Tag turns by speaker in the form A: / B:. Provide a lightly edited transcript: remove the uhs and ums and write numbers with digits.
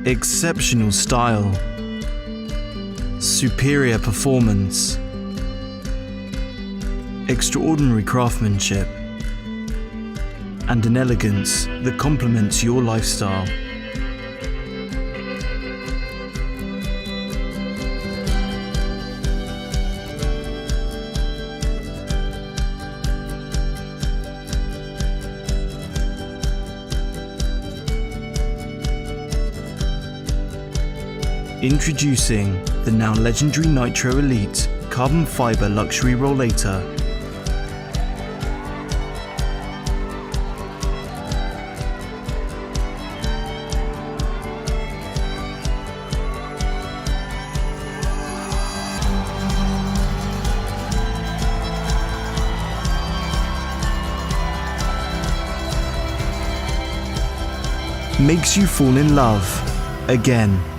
A: exceptional style, superior performance, extraordinary craftsmanship, and an elegance that complements your lifestyle. Introducing the now legendary Nitro Elite carbon fiber luxury rollator. Makes you fall in love again.